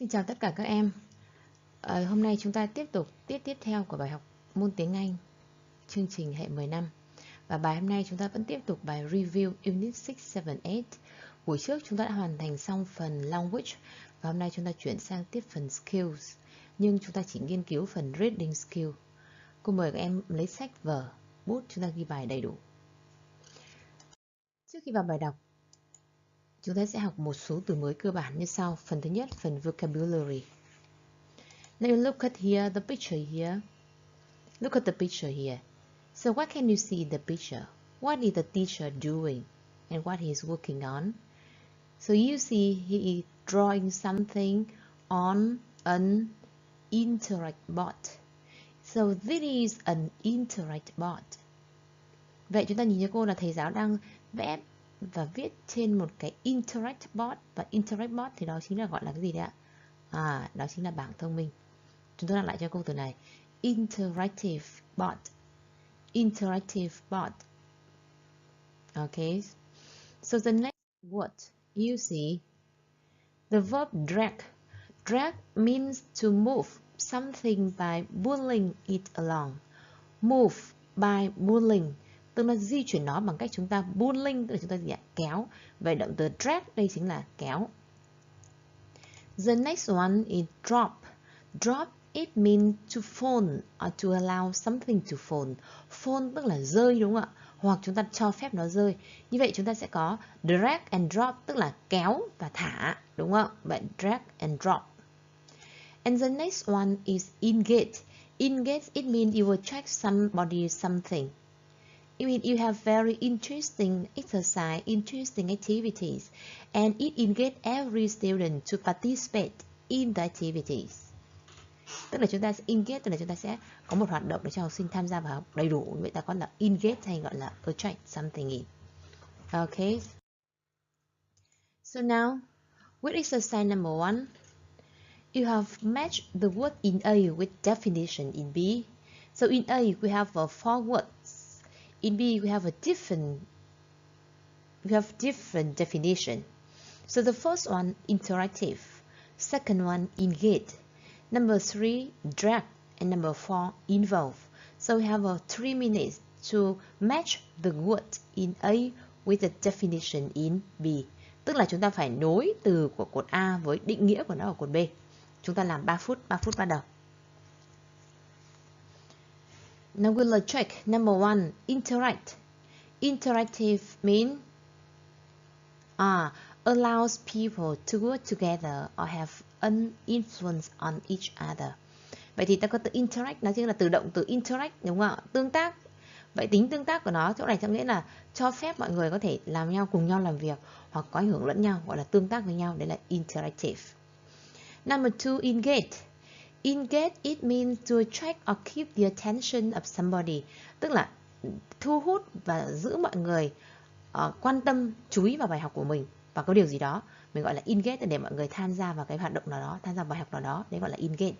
Xin chào tất cả các em. Hôm nay chúng ta tiếp tục tiết tiếp theo của bài học môn tiếng Anh chương trình hệ 10 năm. Và bài hôm nay chúng ta vẫn tiếp tục bài Review Unit 6, 7, 8. Buổi trước chúng ta đã hoàn thành xong phần Language và hôm nay chúng ta chuyển sang tiếp phần Skills. Nhưng chúng ta chỉ nghiên cứu phần Reading Skill. Cô mời các em lấy sách vở, bút chúng ta ghi bài đầy đủ. Trước khi vào bài đọc, chúng ta sẽ học một số từ mới cơ bản như sau. Phần thứ nhất, phần Vocabulary. Now you look at here, the picture here. Look at the picture here. So what can you see in the picture? What is the teacher doing? And what he is working on? So you see he is drawing something on an interact board. So this is an interact board. Vậy chúng ta nhìn thấy cô là thầy giáo đang vẽ và viết trên một cái interact board. Và interact board thì đó chính là gọi là cái gì đấy ạ? Đó chính là bảng thông minh. Chúng tôi đọc lại cho cô từ này. Interactive board. Interactive board. Okay. So the next word you see, the verb drag. Drag means to move something by pulling it along. Move by pulling, tức là di chuyển nó bằng cách chúng ta pulling, tức là chúng ta gì ạ? Kéo. Vậy động từ drag đây chính là kéo. The next one is drop. Drop, it means to fall or to allow something to fall. Fall tức là rơi, đúng không ạ? Hoặc chúng ta cho phép nó rơi. Như vậy chúng ta sẽ có drag and drop, tức là kéo và thả, đúng không? Vậy drag and drop. And the next one is engage. Engage, it means you will check somebody something. It means you have very interesting exercise, interesting activities, and it engage every student to participate in the activities. Tức là chúng ta sẽ engage, tức là chúng ta sẽ có một hoạt động để cho học sinh tham gia vào học đầy đủ. Vậy ta có là engage hay gọi là attract something in. Okay. So now, with exercise number 1, you have matched the word in A with definition in B. So in A, we have 4 words. In B, we have different definition. So the first one, interactive. Second one, engage. Number 3, drag. And number 4, involve. So we have 3 minutes to match the word in A with the definition in B. Tức là chúng ta phải nối từ của cột A với định nghĩa của nó ở cột B. Chúng ta làm 3 phút bắt đầu. Now we'll check. Number 1, interact. Interactive means allows people to work together or have an influence on each other. Vậy thì ta có từ interact, nó chính là từ động từ interact, đúng không ạ? Tương tác. Vậy tính tương tác của nó chỗ này có nghĩa là cho phép mọi người có thể làm nhau cùng nhau làm việc hoặc có ảnh hưởng lẫn nhau, gọi là tương tác với nhau, đấy là interactive. Number 2, engage. Engage, it means to attract or keep the attention of somebody, tức là thu hút và giữ mọi người quan tâm, chú ý vào bài học của mình và có điều gì đó. Mình gọi là engage để mọi người tham gia vào cái hoạt động nào đó, tham gia vào bài học nào đó, đấy gọi là engage.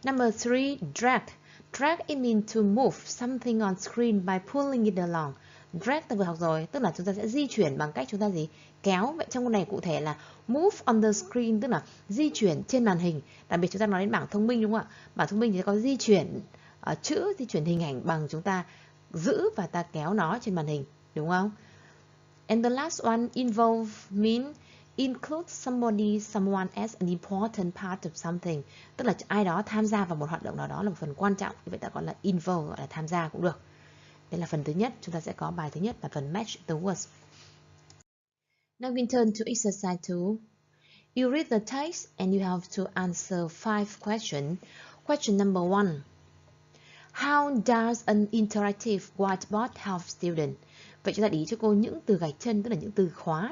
Number 3, drag. Drag, it means to move something on screen by pulling it along. Drag ta vừa học rồi, tức là chúng ta sẽ di chuyển bằng cách chúng ta gì? Kéo. Vậy trong câu này cụ thể là move on the screen, tức là di chuyển trên màn hình. Đặc biệt chúng ta nói đến bảng thông minh, đúng không ạ? Bảng thông minh thì có di chuyển chữ, di chuyển hình ảnh bằng chúng ta giữ và ta kéo nó trên màn hình, đúng không? And the last one, involve, mean include someone as an important part of something. Tức là ai đó tham gia vào một hoạt động nào đó là một phần quan trọng. Như vậy ta gọi là involve, gọi là tham gia cũng được. Đây là phần thứ nhất. Chúng ta sẽ có bài thứ nhất là phần match the words. Now we turn to exercise 2. You read the text and you have to answer 5 questions. Question number 1. How does an interactive whiteboard help students? Vậy chúng ta để ý cho cô những từ gạch chân, tức là những từ khóa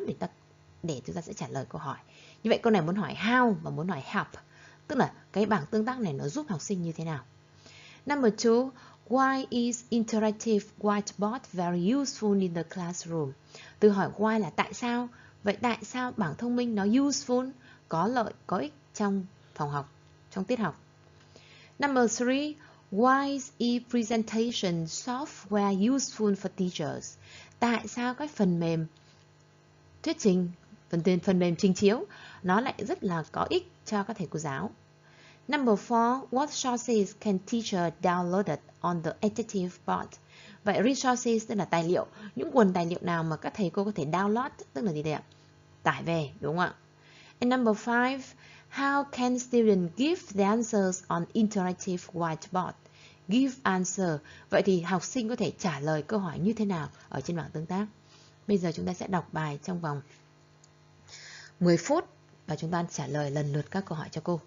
để chúng ta sẽ trả lời câu hỏi. Như vậy câu này muốn hỏi how và muốn hỏi help, tức là cái bảng tương tác này nó giúp học sinh như thế nào. Number 2, why is interactive whiteboard very useful in the classroom? Từ hỏi why là tại sao. Vậy tại sao bảng thông minh nó useful, có lợi, có ích trong phòng học, trong tiết học. Number 3, why is e-presentation software useful for teachers? Tại sao các phần mềm thuyết trình phần mềm trình chiếu nó lại rất là có ích cho các thầy cô giáo. Number 4, what sources can teacher download on the activity board? Vậy resources tức là tài liệu, những nguồn tài liệu nào mà các thầy cô có thể download, tức là gì đây ạ? Tải về, đúng không ạ? And number 5, how can students give the answers on interactive whiteboard? Give answer. Vậy thì học sinh có thể trả lời câu hỏi như thế nào ở trên bảng tương tác? Bây giờ chúng ta sẽ đọc bài trong vòng 10 phút và chúng ta trả lời lần lượt các câu hỏi cho cô.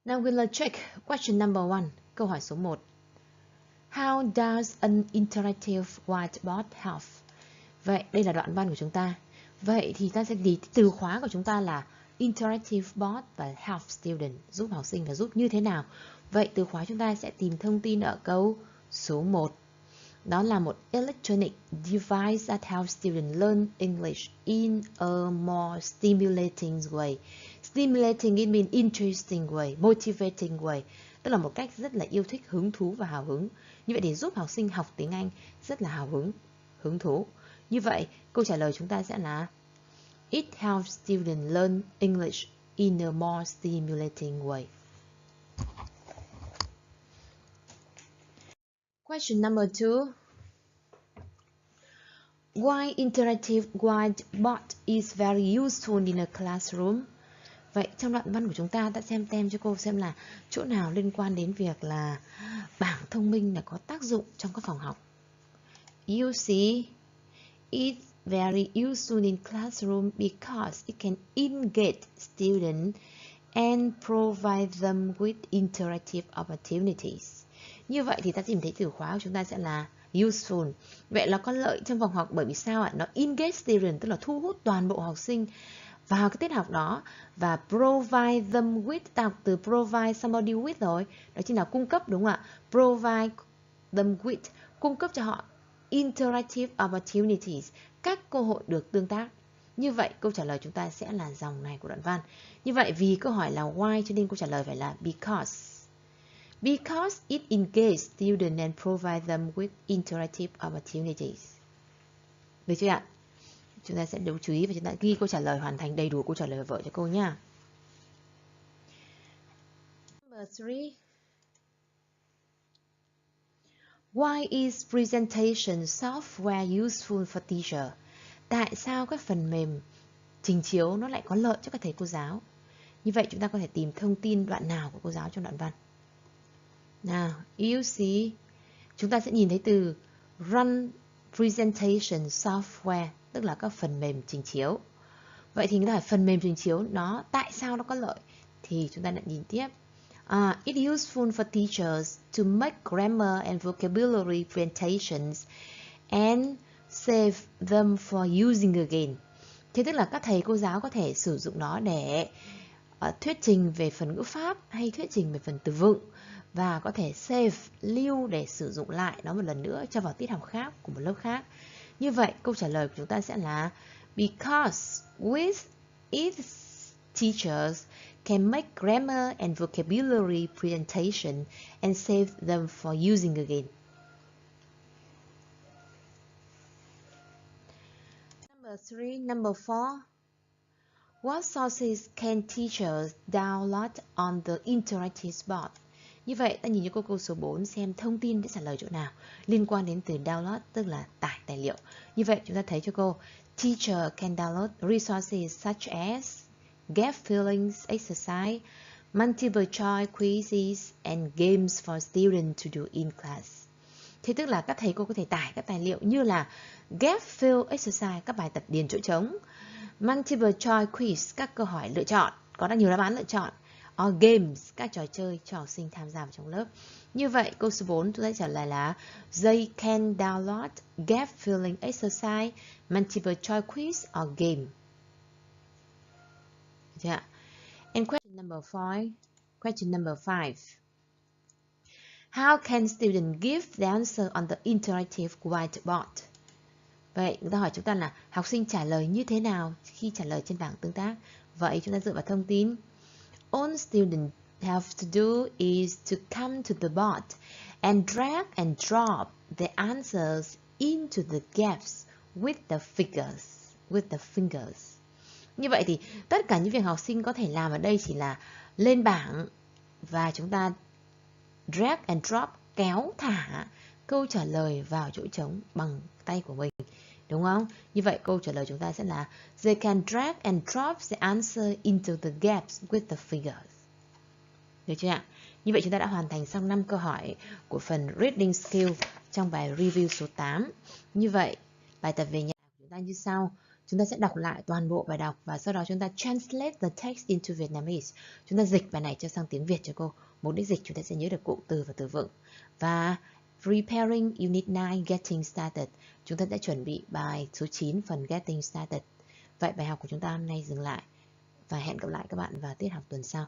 Now we'll check question number 1. Câu hỏi số 1. How does an interactive whiteboard help? Vậy đây là đoạn văn của chúng ta. Vậy thì ta sẽ đi từ khóa của chúng ta là interactive board và help student, giúp học sinh và giúp như thế nào. Vậy từ khóa chúng ta sẽ tìm thông tin ở câu số 1. Đó là một electronic device that helps students learn English in a more stimulating way. Stimulating it means interesting way, motivating way. Tức là một cách rất là yêu thích, hứng thú và hào hứng. Như vậy để giúp học sinh học tiếng Anh rất là hào hứng, hứng thú. Như vậy câu trả lời chúng ta sẽ là It helps students learn English in a more stimulating way. Question number 2. Why interactive whiteboard is very useful in a classroom? Vậy trong đoạn văn của chúng ta đã xem cho cô xem là chỗ nào liên quan đến việc là bảng thông minh là có tác dụng trong các phòng học. You see, it's very useful in classroom because it can engage students and provide them with interactive opportunities. Như vậy thì ta tìm thấy từ khóa của chúng ta sẽ là useful. Vậy là có lợi trong phòng học bởi vì sao ạ? Nó engage student, tức là thu hút toàn bộ học sinh vào cái tiết học đó, và provide them with, ta học từ provide somebody with rồi, đó chính là cung cấp, đúng không ạ? Provide them with, cung cấp cho họ interactive opportunities, các cơ hội được tương tác. Như vậy câu trả lời chúng ta sẽ là dòng này của đoạn văn. Như vậy vì câu hỏi là why cho nên câu trả lời phải là because. Because it engages students and provide them with interactive opportunities. Được chưa ạ? Chúng ta sẽ chú ý và chúng ta ghi câu trả lời, hoàn thành đầy đủ câu trả lời vở cho cô nhé. Number 3. Why is presentation software useful for teacher? Tại sao các phần mềm trình chiếu nó lại có lợi cho các thầy cô giáo? Như vậy chúng ta có thể tìm thông tin đoạn nào của cô giáo trong đoạn văn. Nào, you see, chúng ta sẽ nhìn thấy từ run presentation software, tức là các phần mềm trình chiếu. Vậy thì là phần mềm trình chiếu nó tại sao nó có lợi? Thì chúng ta lại nhìn tiếp. It useful for teachers to make grammar and vocabulary presentations and save them for using again. Thế tức là các thầy cô giáo có thể sử dụng nó để thuyết trình về phần ngữ pháp hay thuyết trình về phần từ vựng, và có thể save, lưu để sử dụng lại nó một lần nữa cho vào tiết học khác của một lớp khác. Như vậy câu trả lời của chúng ta sẽ là because with it teachers can make grammar and vocabulary presentation and save them for using again. Number 4. What sources can teachers download on the interactive board? Như vậy ta nhìn cho câu số 4 xem thông tin để trả lời chỗ nào liên quan đến từ download, tức là tải tài liệu. Như vậy chúng ta thấy cho cô teacher can download resources such as gap fillings exercise, multiple choice quizzes and games for students to do in class. Thế tức là các thầy cô có thể tải các tài liệu như là gap fill exercise, các bài tập điền chỗ trống, multiple choice quiz, các câu hỏi lựa chọn, có rất nhiều đáp án lựa chọn, or games, các trò chơi cho học sinh tham gia vào trong lớp. Như vậy câu số 4 tôi sẽ trả lời là they can download gap filling exercise, multiple choice quiz or game. Yeah. And question number 5. How can students give the answer on the interactive whiteboard? Vậy người ta hỏi chúng ta là học sinh trả lời như thế nào khi trả lời trên bảng tương tác. Vậy chúng ta dựa vào thông tin all students have to do is to come to the board and drag and drop the answers into the gaps with the fingers. Như vậy thì tất cả những việc học sinh có thể làm ở đây chỉ là lên bảng và chúng ta drag and drop, kéo thả câu trả lời vào chỗ trống bằng tay của mình. Đúng không? Như vậy câu trả lời chúng ta sẽ là they can drag and drop the answer into the gaps with the fingers. Được chưa ạ? Như vậy chúng ta đã hoàn thành xong 5 câu hỏi của phần reading skill trong bài review số 8. Như vậy, bài tập về nhà của chúng ta như sau. Chúng ta sẽ đọc lại toàn bộ bài đọc và sau đó chúng ta translate the text into Vietnamese. Chúng ta dịch bài này cho sang tiếng Việt cho cô. Mục đích dịch chúng ta sẽ nhớ được cụm từ và từ vựng. Và preparing unit 9 getting started. Chúng ta sẽ chuẩn bị bài số 9 phần getting started. Vậy bài học của chúng ta hôm nay dừng lại và hẹn gặp lại các bạn vào tiết học tuần sau.